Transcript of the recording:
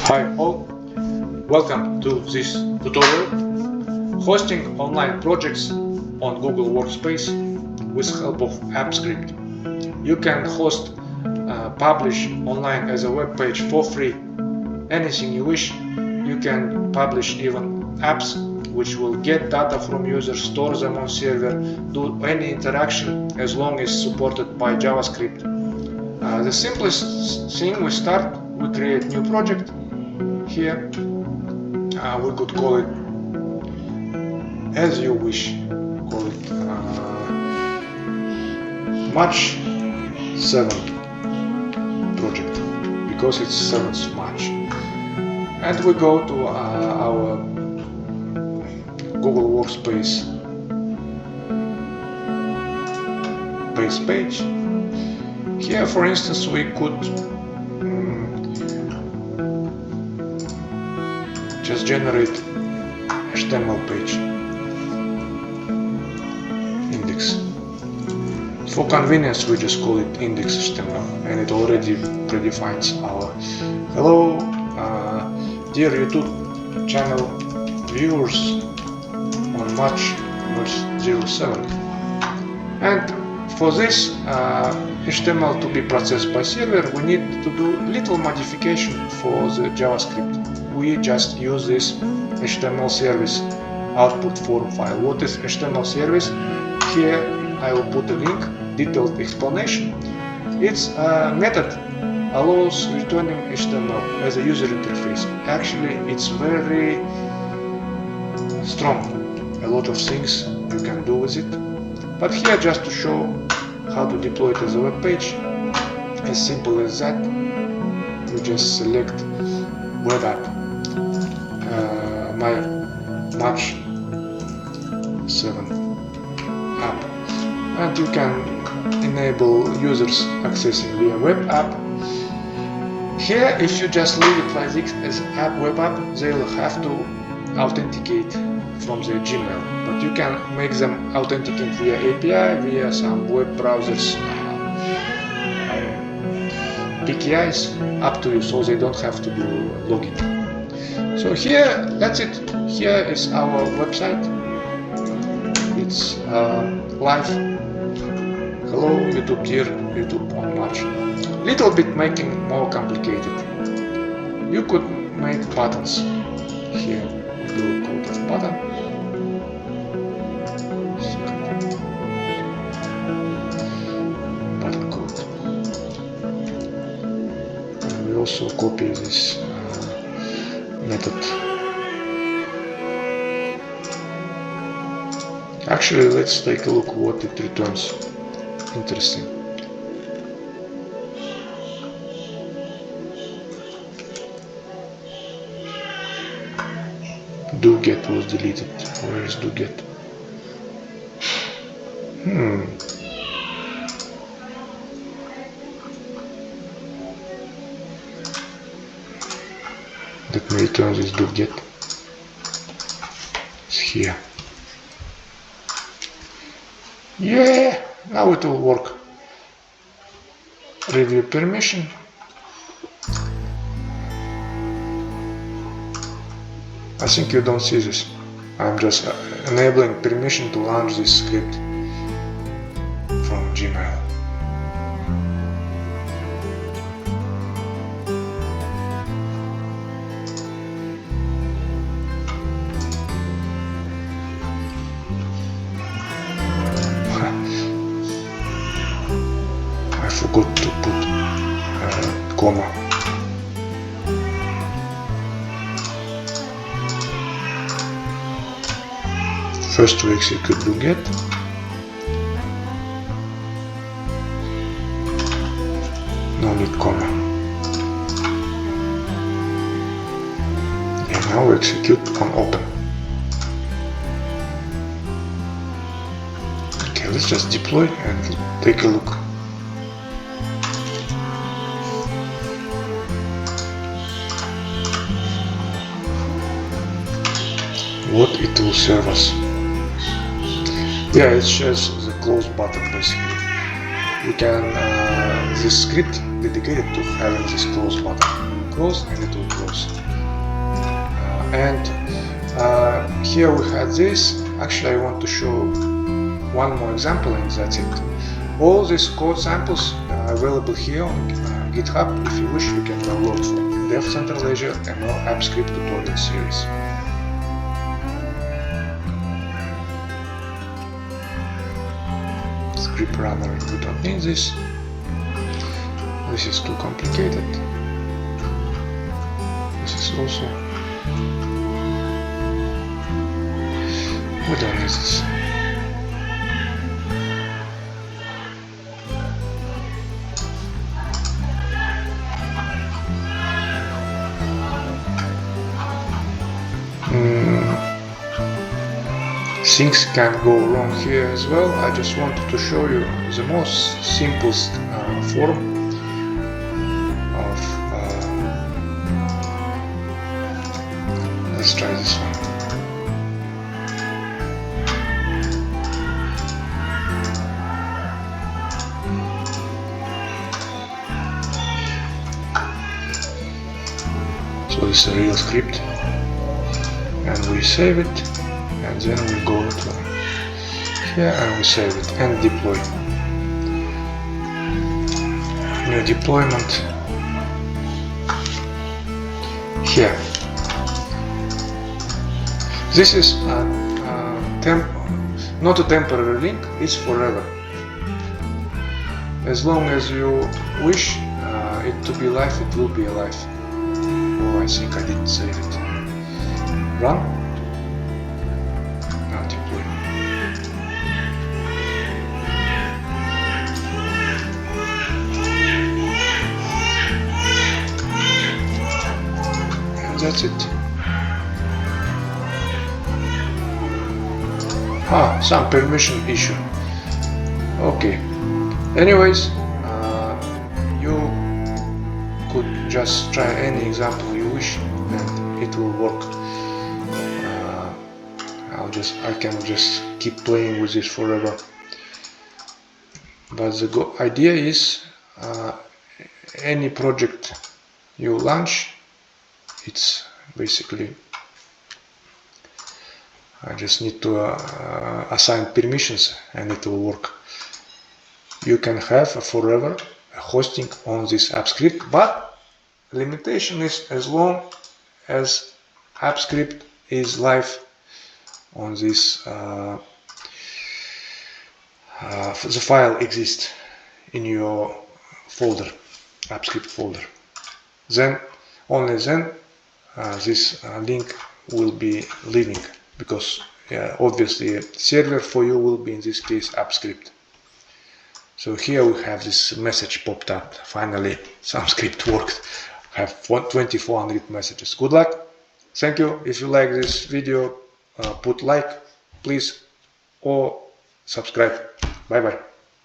Hi all, welcome to this tutorial hosting online projects on Google Workspace with help of Javascript. You can host, publish online as a web page for free anything you wish. You can publish even apps which will get data from users, store them on server, do any interaction as long as supported by JavaScript. The simplest thing we start, we create new project. Here we could call it as you wish, call it March 7th project because it's 7th March, and we go to our Google Workspace base page. Here, for instance, we could just generate HTML page index. For convenience, we just call it index.html, and it already predefines our hello, dear YouTube channel viewers on March 07th. And for this HTML to be processed by server, we need to do little modification for the JavaScript. We just use this HTML service output form file. What is HTML service? Here I will put a link, detailed explanation. It's a method allows returning HTML as a user interface. Actually, it's very strong. A lot of things you can do with it. But here, just to show how to deploy it as a web page, as simple as that, you just select web app. My March 7th app, and you can enable users accessing via web app. Here, if you just leave it like this as app web app, they will have to authenticate from their Gmail, but you can make them authenticate via API, via some web browsers PKIs, up to you, so they don't have to do login. So here, that's it. Here is our website. It's live. Hello YouTube, dear YouTube on March. Little bit making more complicated. You could make buttons. Here we do a code of button. Button code. And we also copy this method. Actually, let's take a look what it returns. Interesting. doGet was deleted. Where is doGet? Let me return this doGet. It's here. Yeah, now it will work. Review permission. I think you don't see this. I'm just enabling permission to launch this script from Gmail. I forgot to put comma. First we execute doGet. No need comma. And now we execute on open. Okay, let's just deploy and take a look. What it will serve us. Yeah, it shares the close button basically. We can this script dedicated to having this close button. close, and it will close. Here we had this. Actually, I want to show one more example, and that's it. All these code samples are available here on GitHub. If you wish, you can download from Dev Center Leisure and our AppScript tutorial series. Script runner, we don't need this. This is too complicated. This is also. We don't need this. Things can go wrong here as well. I just wanted to show you the most simplest form of let's try this one. So this is a real script, and we save it. And then we go to here and we save it and deploy. New deployment here. This is not a temporary link, it's forever. As long as you wish it to be live, it will be alive. Oh, I think I didn't save it. Run. That's it. Some permission issue. Okay. Anyways, you could just try any example you wish, and it will work. I can just keep playing with this forever. But the idea is, any project you launch, it's basically I just need to assign permissions and it will work. You can have forever hosting on this AppScript, but limitation is as long as AppScript is live on this the file exists in your folder, AppScript folder. Then only then this link will be living, because obviously a server for you will be in this case AppScript. So here we have this message popped up. Finally some script worked. I have 2400 messages. Good luck. Thank you. If you like this video, put like please, or subscribe. Bye bye.